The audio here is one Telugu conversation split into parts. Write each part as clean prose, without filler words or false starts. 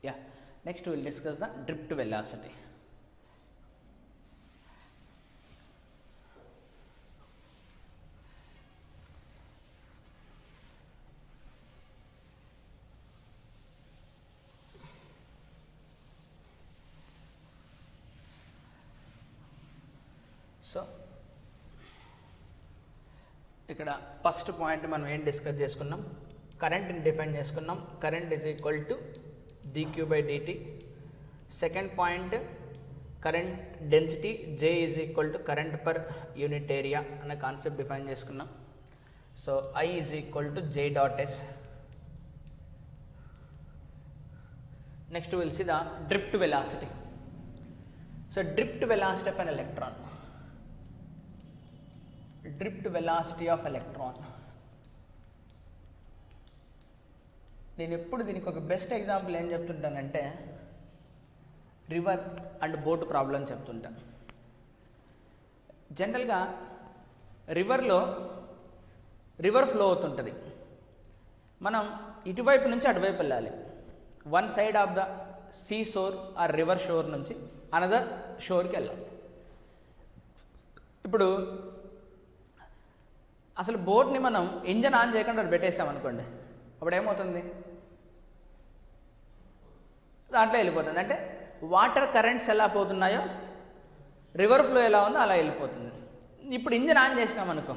Yeah, next we will discuss the drift velocity. So ఇక్కడ ఫస్ట్ పాయింట్ మనం ఏం డిస్కస్ చేసుకున్నాం, కరెంట్ని డిఫైన్ చేసుకున్నాం. Current is equal to dq/dt. Second point current density J is equal to current per unit area అనే కాన్సెప్ట్ డిఫైన్ చేసుకున్నాం. So I is equal to J.S. Next will see the drift velocity. So drift velocity of an electron. Drift velocity of electron. నేను ఎప్పుడు దీనికి ఒక బెస్ట్ ఎగ్జాంపుల్ ఏం చెప్తుంటానంటే రివర్ అండ్ బోట్ ప్రాబ్లం చెప్తుంటాను. జనరల్గా రివర్ ఫ్లో అవుతుంటుంది. మనం ఇటువైపు నుంచి అటువైపు వెళ్ళాలి. One side of the sea shore or river shore నుంచి అనదర్ షోర్కి వెళ్ళాలి. ఇప్పుడు అసలు బోట్ని మనం ఇంజన్ ఆన్ చేయకుండా పెట్టేసాం అనుకోండి, అప్పుడు ఏమవుతుంది, దాంట్లో వెళ్ళిపోతుంది. అంటే వాటర్ కరెంట్స్ ఎలా పోతున్నాయో రివర్ ఫ్లో ఎలా ఉందో అలా వెళ్ళిపోతుంది. ఇప్పుడు ఇంజన్ ఆన్ చేసినాం అనుకో,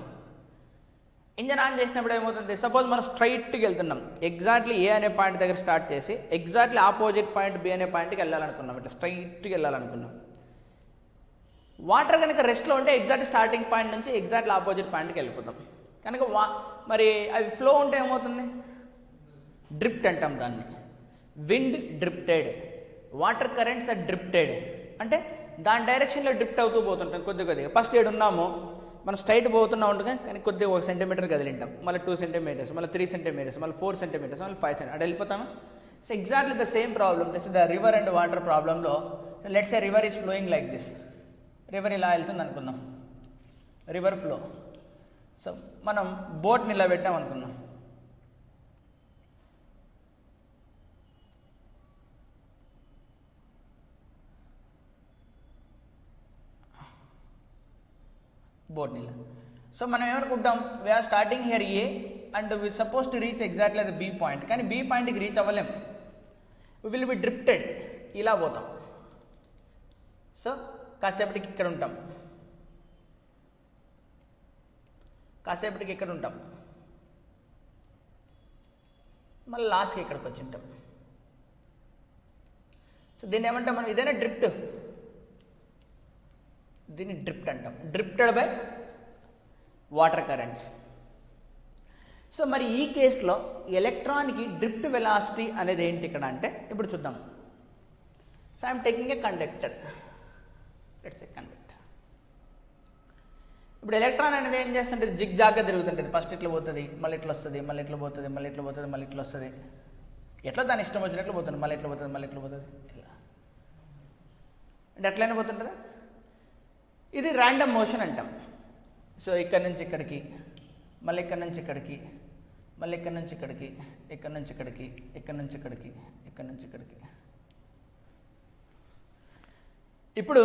ఇంజన్ ఆన్ చేసినప్పుడు ఏమవుతుంది, సపోజ్ మనం స్ట్రైట్కి వెళ్తున్నాం, ఎగ్జాక్ట్లీ ఏ అనే పాయింట్ దగ్గర స్టార్ట్ చేసి ఎగ్జాక్ట్లీ ఆపోజిట్ పాయింట్ బి అనే పాయింట్కి వెళ్ళాలనుకున్నాం, ఇట్లా స్ట్రైట్కి వెళ్ళాలనుకున్నాం. వాటర్ కనుక రెస్ట్లో ఉంటే ఎగ్జాక్ట్ స్టార్టింగ్ పాయింట్ నుంచి ఎగ్జాక్ట్లీ ఆపోజిట్ పాయింట్కి వెళ్ళిపోతాం. కనుక మరి అవి ఫ్లో ఉంటే ఏమవుతుంది, డ్రిఫ్ట్ అంటాం దాన్ని. Wind drifted, water currents are drifted. అంటే దాని డైరెక్షన్లో డ్రిఫ్ట్ అవుతూ పోతుంటాం కొద్దిగా. ఫస్ట్ ఏడు ఉన్నాము మనం స్ట్రైట్ పోతున్నా ఉంటుంది, కానీ కొద్దిగా 1 సెంటీమీటర్ కదిలింటాం, మళ్ళీ 2 సెంటీమీటర్స్, మళ్ళీ 3 సెంటీమీటర్స్, మళ్ళీ 4 సెంటీమీటర్స్, మళ్ళీ 5 సెంటీమీటర్స్, అటు వెళ్ళిపోతాము. So exactly the same problem, this is the river and water ప్రాబ్లంలో. Let's say river is flowing like this. River ఇలా వెళ్తుంది అనుకుందాం, రివర్ ఫ్లో. సో మనం బోట్ని ఇలా పెట్టాం అనుకున్నాం. బోట్ని ఇలా. సో మనం ఏమనుకుంటాం, we are starting here A and we suppose to reach exactly అది బి పాయింట్, కానీ బి పాయింట్కి రీచ్ అవ్వలేం. వీ విల్ బి డ్రిఫ్టెడ్, ఇలా పోతాం. సో కాసేపటికి ఇక్కడ ఉంటాం, కాసేపటికి ఇక్కడ ఉంటాం, మళ్ళీ లాస్ట్కి ఇక్కడికి వచ్చి ఉంటాం. సో దీన్ని ఏమంటాం మనం, ఇదేనా డ్రిఫ్ట్, దీన్ని డ్రిఫ్ట్ అంటాం. Drifted by water currents. So మరి ఈ కేసులో ఎలక్ట్రాన్కి డ్రిఫ్ట్ వెలాసిటీ అనేది ఏంటి ఇక్కడ అంటే, ఇప్పుడు చూద్దాం. So I'm taking a conductor, let's A conductor. ఇప్పుడు ఎలక్ట్రాన్ అనేది ఏం చేస్తుంటుంది, జిగ్ జాగ్గా తిరుగుతుంటుంది. ఫస్ట్ ఇట్లా పోతుంది, మళ్ళీ ఇట్లా వస్తుంది, మళ్ళీ ఇట్లా పోతుంది, మళ్ళీ ఇట్లా పోతుంది, మళ్ళీ ఇట్లా వస్తుంది, ఎట్లా దాని ఇష్టం వచ్చినట్లు పోతుంది, మళ్ళీ ఇట్లా పోతుంది, మళ్ళీ ఇట్లా పోతుంది, ఇలా. అంటే ఎట్లయినా పోతుంటుందా, ఇది ర్యాండమ్ మోషన్ అంటాం. సో ఇక్కడ నుంచి ఇక్కడికి, మళ్ళీ ఇక్కడ నుంచి ఇక్కడికి, మళ్ళీ ఇక్కడ నుంచి ఇక్కడికి, ఇక్కడ నుంచి ఇక్కడికి, ఇక్కడ నుంచి ఇక్కడికి, ఇక్కడ నుంచి ఇక్కడికి. ఇప్పుడు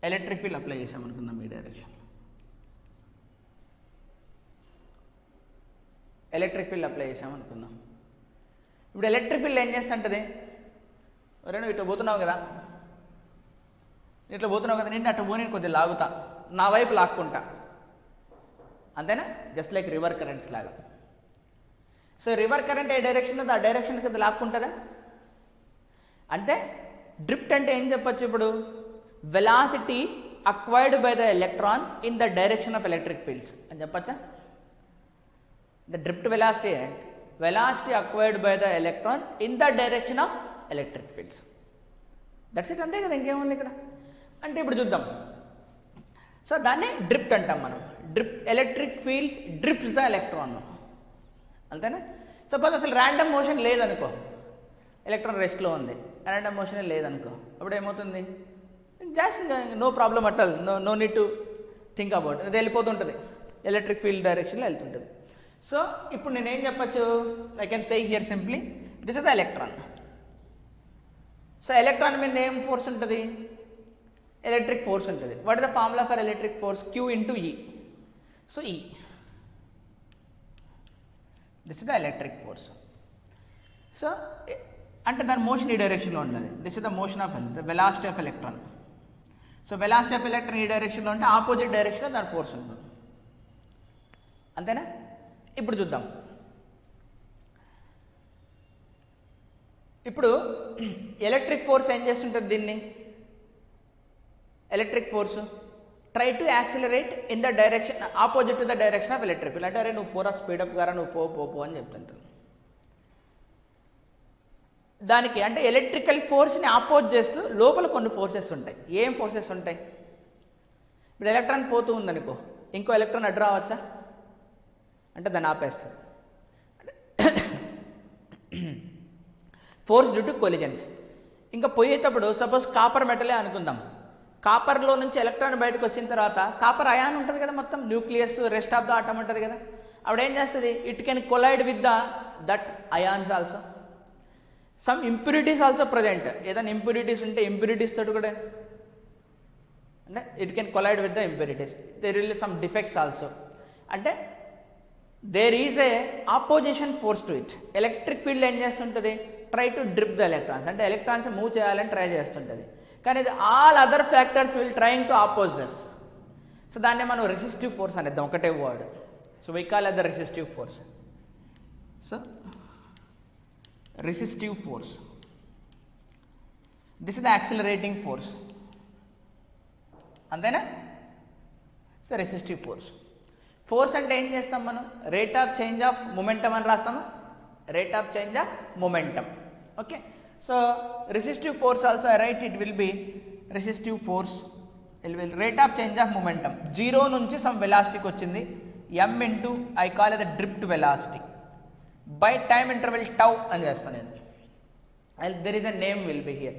ఎలక్ట్రిక్ ఫీల్డ్ అప్లై చేసామనుకుందాం ఈ డైరెక్షన్. ఎలక్ట్రిక్ ఫీల్డ్ అప్లై చేసామనుకుందాం. ఇప్పుడు ఎలక్ట్రిక్ ఫీల్డ్ ఏం చేస్తుంటుంది, నువ్వు ఇట్లా పోతున్నావు కదా, ఇట్లా పోతున్నావు కదా, నిన్ను అట్లా పోనీ కొద్దిగా లాగుతా, నా వైపు లాక్కుంటా, అంతేనా, జస్ట్ లైక్ రివర్ కరెంట్స్ లాగా. సో రివర్ కరెంట్ ఏ డైరెక్షన్ ఉందో ఆ డైరెక్షన్ కింద లాక్కుంటుందా. అంటే డ్రిఫ్ట్ అంటే ఏం చెప్పచ్చు, ఇప్పుడు velocity acquired by the electron in the direction of electric fields అని చెప్పచ్చా. The drift velocity and velocity acquired by the electron in the direction of electric fields. That's it, అంతే కదా, ఇంకేముంది ఇక్కడ. అంటే ఇప్పుడు చూద్దాం. సో దాన్ని డ్రిఫ్ట్ అంటాం మనం. Electric fields drifts the electron, అంతేనా. సపోజ్ అసలు ర్యాండమ్ మోషన్ లేదనుకో, ఎలక్ట్రాన్ రెస్ట్లో ఉంది, ర్యాండమ్ మోషన్ లేదనుకో, అప్పుడు ఏమవుతుంది, just no problem at all, no need to think about, అది వెళ్ళిపోతుంటుంది, ఎలక్ట్రిక్ ఫీల్డ్ డైరెక్షన్లో వెళ్తుంటుంది. సో ఇప్పుడు నేనేం చెప్పచ్చు, I can say here simply this is the electron. So electron మీద ఏం ఫోర్స్ ఉంటుంది? ఎలక్ట్రిక్ ఫోర్స్ ఉంటుంది. What is the formula for electric force? Q into E. So E, this is the electric force. So అంటే దాని మోషన్ ఈ డైరెక్షన్లో ఉన్నది. This is the motion of the velocity of electron. So velocity of electron ఈ డైరెక్షన్లో ఉంటే ఆపోజిట్ డైరెక్షన్లో దాని ఫోర్స్ ఉంటుంది. అంతేనా? ఇప్పుడు చూద్దాం. ఇప్పుడు ఎలక్ట్రిక్ ఫోర్స్ ఏం చేస్తుంటుంది దీన్ని? Electric force try to accelerate in the direction opposite to the direction of electric field. అంటే అరే నువ్వు పూరా స్పీడప్ గారా, నువ్వు పో అని చెప్తుంటాను. దానికి అంటే ఎలక్ట్రికల్ ఫోర్స్ని ఆపోజ్ చేస్తూ లోపల కొన్ని ఫోర్సెస్ ఉంటాయి. ఏం ఫోర్సెస్ ఉంటాయి? ఇప్పుడు ఎలక్ట్రాన్ పోతూ ఉందనుకో, ఇంకో ఎలక్ట్రాన్ అడ్డు రావచ్చా? అంటే దాన్ని ఆపేస్తుంది. Force due to collisions. ఇంకా పోయేటప్పుడు సపోజ్ కాపర్ మెటలే అనుకుందాం. కాపర్లో నుంచి ఎలక్ట్రాన్ బయటకు వచ్చిన తర్వాత కాపర్ అయాన్ ఉంటుంది కదా, మొత్తం nucleus rest of the atom ఉంటుంది కదా. అప్పుడు ఏం చేస్తుంది? It can collide with that ions also. Some impurities also present. ఏదైనా ఇంప్యూరిటీస్ ఉంటే ఇంప్యూరిటీస్ తోటి కూడా అంటే it can collide with the impurities. There will some defects also. అంటే there is a opposition force to it. Electric field ఏం చేస్తుంటుంది? Try to drift the electrons. అంటే ఎలక్ట్రాన్స్ మూవ్ చేయాలని ట్రై చేస్తుంటుంది. కానీ ఇది all other factors will trying to oppose this. So దాన్నే మనం రెసిస్టివ్ ఫోర్స్ అనేద్దాం, ఒకటే word. So we call the resistive force. So resistive force, this is the accelerating force. అంతేనా? So resistive force. ఫోర్స్ అంటే ఏం చేస్తాం మనం? Rate of change of momentum అని రాస్తాము. Rate of change of momentum. Okay. So resistive force also I write it will be resistive force will rate of change of momentum. Zero నుంచి సమ్ వెలాసిటీకి వచ్చింది, m into I call the drift velocity by time interval tau అని చేస్తాను నేను. And there is a name will be here.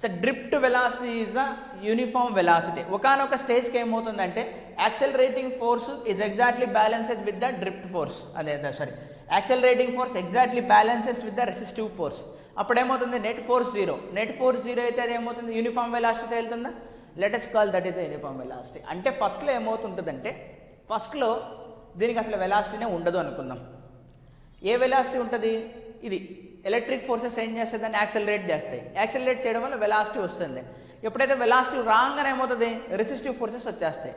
So drift velocity is the uniform velocity. ఒకనొక స్టేజ్కి ఏమవుతుందంటే accelerating force is exactly balances with the drift force. అదే sorry, accelerating force exactly balances with the resistive force. అప్పుడు ఏమవుతుంది? Net force zero. Net force zero అయితే అది ఏమవుతుంది? యూనిఫామ్ వెలాసిటీతో వెళ్తుందా? Let us call that is the uniform velocity. అంటే ఫస్ట్లో ఏమవుతుంటుందంటే, ఫస్ట్లో దీనికి అసలు వెలాసిటీనే ఉండదు అనుకుందాం. ఏ వెలాసిటీ ఉంటుంది? ఇది ఎలక్ట్రిక్ ఫోర్సెస్ ఏం చేస్తాయి? దాన్ని యాక్సెలరేట్ చేస్తాయి. యాక్సెలరేట్ చేయడం వల్ల వెలాసిటీ వస్తుంది. ఎప్పుడైతే వెలాసిటీ రాగానే ఏమవుతుంది? రెసిస్టివ్ ఫోర్సెస్ వచ్చేస్తాయి.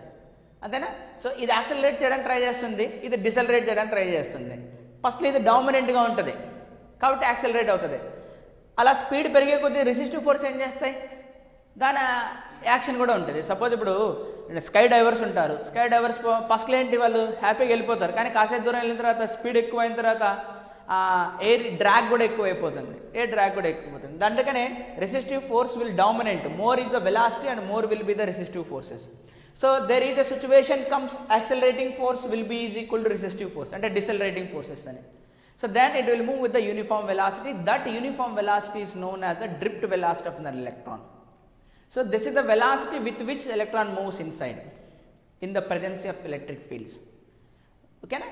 అంతేనా? సో ఇది యాక్సెలరేట్ చేయడానికి ట్రై చేస్తుంది, ఇది డిసెలరేట్ చేయడానికి ట్రై చేస్తుంది. ఫస్ట్లో ఇది డామినెంట్గా ఉంటుంది కాబట్టి యాక్సెలరేట్ అవుతుంది. అలా స్పీడ్ పెరిగే కొద్దీ రెసిస్టివ్ ఫోర్స్ ఏం చేస్తాయి? దాని యాక్షన్ కూడా ఉంటుంది. సపోజ్ ఇప్పుడు స్కై డైవర్స్ ఉంటారు. స్కై డైవర్స్ ఫస్ట్లో ఏంటి? వాళ్ళు హ్యాపీగా వెళ్ళిపోతారు, కానీ కాసేపు దూరం వెళ్ళిన తర్వాత స్పీడ్ ఎక్కువ అయిన తర్వాత ఎయిర్ డ్రాగ్ కూడా ఎక్కువైపోతుంది. ఎయిర్ డ్రాగ్ కూడా ఎక్కువైపోతుంది. అందుకనే resistive force will dominant. More is the velocity and more will be the resistive forces. So there is a situation comes accelerating force will be is equal to resistive force, అంటే డిసెలరేటింగ్ ఫోర్సెస్ అని. So then it will move with the uniform velocity. That uniform velocity is known as the drift velocity of an electron. So this is the velocity with which electron moves inside in the presence of electric fields. Okay na?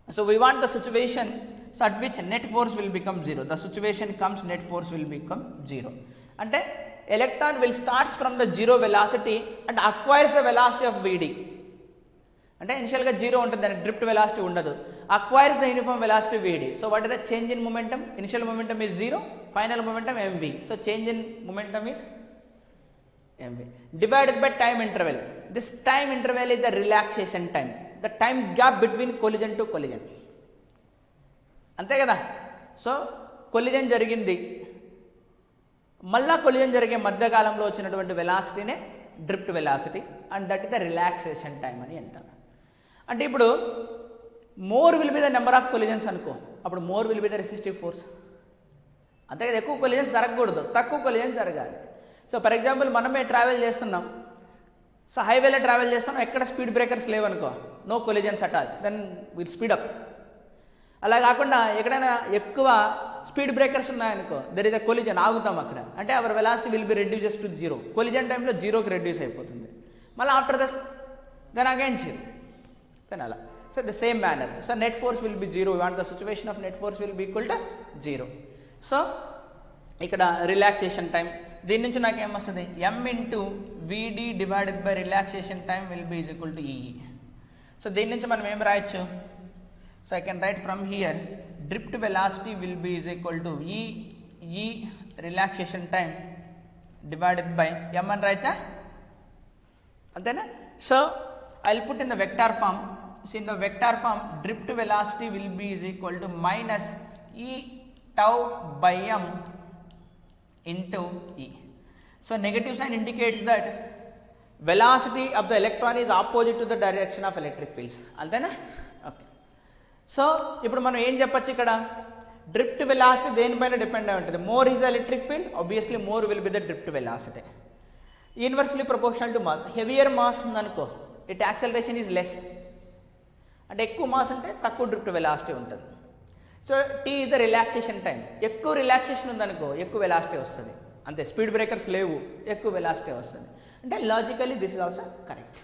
So we want the situation at which net force will become zero. The situation comes, net force will become zero. Ante electron will starts from the zero velocity and acquires the velocity of Vd. అంటే ఇనిషియల్గా జీరో ఉంటుంది, దానికి డ్రిఫ్ట్ వెలాసిటీ ఉండదు. Acquires the uniform velocity Vd. So what is the change in momentum? Initial momentum is zero, final momentum mv. So change in momentum is mv divided by time interval. This time interval is the relaxation time, the time gap between collision to collision. అంతే కదా? సో కొలిజన్ జరిగింది, మళ్ళా కొలిజన్ జరిగే మధ్యకాలంలో వచ్చినటువంటి వెలాసిటీనే drift velocity, and that is the relaxation time అని అంటారు. అంటే ఇప్పుడు more will be the number of collisions అనుకో, అప్పుడు more will be the resistive force. అంతే కదా? ఎక్కువ కొలిజన్స్ జరగకూడదు, తక్కువ కొలిజన్స్ జరగాలి. సో ఫర్ ఎగ్జాంపుల్ మనమే ట్రావెల్ చేస్తున్నాం, సో హైవేలో ట్రావెల్ చేస్తున్నాం, ఎక్కడ స్పీడ్ బ్రేకర్స్ లేవనుకో, no collisions at all, then will speed up. అలా కాకుండా ఎక్కడైనా ఎక్కువ స్పీడ్ బ్రేకర్స్ ఉన్నాయనుకో, దెర్ ఇస్ అ కొలిజన్, ఆగుతాం అక్కడ, అంటే our velocity will be reduces to zero. Collision టైంలో జీరోకి రెడ్యూస్ అయిపోతుంది, మళ్ళీ after thus then again zero, then అలా. So the same manner, so net force will be zero. We want the situation of net force will be equal to zero. So ఇక్కడ రిలాక్సేషన్ టైం, దీని నుంచి నాకు ఏమొస్తుంది, m into vd divided by relaxation time will be is equal to E. So దీని నుంచి మనం ఏం రాయొచ్చు, so I can write from here drift velocity will be is equal to e relaxation time divided by m అని రాయచ్చా, అంతేనా. So I will put in the vector form. So in the vector form drift velocity will be is equal to minus e tau by m into e. So negative sign indicates that velocity of the electron is opposite to the direction of electric fields. అంతేనా, ఓకే. సో ఇప్పుడు మనం ఏం చెప్పచ్చు, ఇక్కడ డ్రిఫ్ట్ వెలాసిటీ దేనిపైన డిపెండ్ అయి ఉంటుంది, more is the electric field, obviously more will be the drift velocity. Inversely proportional to mass. Heavier mass ఉందనుకో ఇట్ యాక్సలరేషన్ ఈజ్ లెస్, అంటే ఎక్కువ మాస్ అంటే తక్కువ డ్రిఫ్ట్ వెలాసిటీ ఉంటుంది. So T is the relaxation time. ఎక్కువ రిలాక్సేషన్ ఉందనుకో ఎక్కువ వెలాసిటీ వస్తుంది, అంతే. స్పీడ్ బ్రేకర్స్ లేవు, ఎక్కువ వెలాసిటీ వస్తుంది. అంటే logically this is also correct,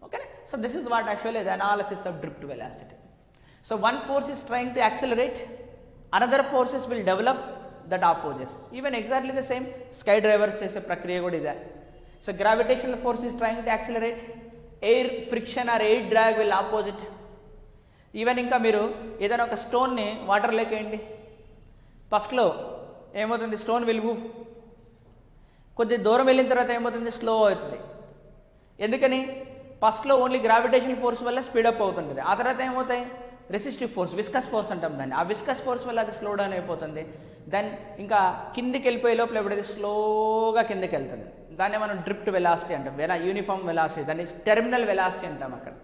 okay. So this is what actually the analysis of drift velocity. So one force is trying to accelerate, another forces will develop that opposes. Even exactly the same skydivers చేసే ప్రక్రియ కూడా ఇదే. సో gravitational force is trying to accelerate, air friction or air drag will opposite. Even ఇంకా మీరు ఏదైనా ఒక స్టోన్ని వాటర్లోకి వేయండి, ఫస్ట్లో ఏమవుతుంది, స్టోన్ విల్ మూవ్. కొద్ది దూరం వెళ్ళిన తర్వాత ఏమవుతుంది, స్లో అవుతుంది. ఎందుకని, ఫస్ట్లో ఓన్లీ గ్రావిటేషన్ ఫోర్స్ వల్ల స్పీడప్ అవుతుంటుంది, ఆ తర్వాత ఏమవుతాయి, రెసిస్టివ్ ఫోర్స్, విస్కస్ ఫోర్స్ అంటాం దాన్ని. ఆ విస్కస్ ఫోర్స్ వల్ల అది స్లో డౌన్ అయిపోతుంది. దెన్ ఇంకా కిందికి వెళ్ళిపోయే లోపల ఎప్పుడైతే స్లోగా కిందికి వెళ్తుంది, దాన్ని మనం డ్రిఫ్ట్ వెలాసిటీ అంటాం, యూనిఫామ్ వెలాసిటీ, దాన్ని టెర్మినల్ వెలాసిటీ అంటాం. అక్కడ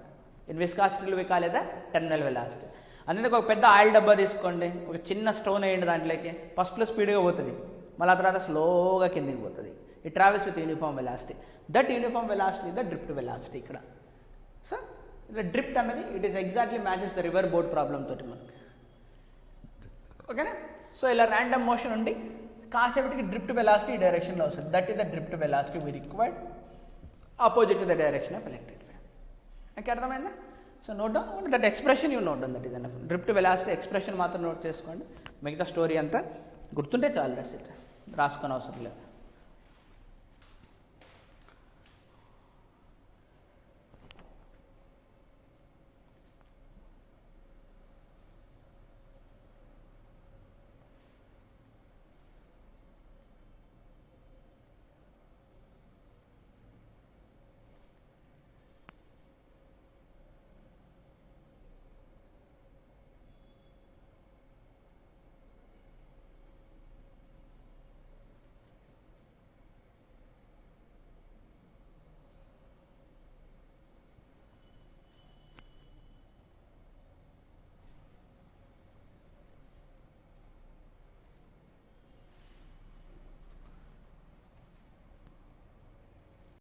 ఇన్ విస్కాసిటీలో కాలేదా టెర్మినల్ వెలాసిటీ. అందుకే ఒక పెద్ద ఆయిల్ డబ్బా తీసుకోండి, ఒక చిన్న స్టోన్ వేయండి దాంట్లోకి, ఫస్ట్లో స్పీడ్గా పోతుంది, మళ్ళీ ఆ తర్వాత స్లోగా కిందికి పోతుంది. It travels with uniform velocity. That uniform velocity the drift velocity ఇక్కడ. సో ద డ్రిఫ్ట్ అన్నది it is exactly matches the river board problem తోటి మనకి, ఓకేనా. సో ఇలా ర్యాండమ్ మోషన్ ఉండి కాసేపటికి డ్రిఫ్ట్ వెలాసిటీ ఈ డైరెక్షన్లో వస్తుంది. That is the drift velocity we required opposite to the direction of electric field. నాకు అర్థమైందా. So note down that expression, you note down that is enough. Drift velocity expression మాత్రం నోట్ చేసుకోండి, మిగతా స్టోరీ అంతా గుర్తుంటే చాలు. దట్స్ ఇట్, రాసుకొని అవసరం లేదు.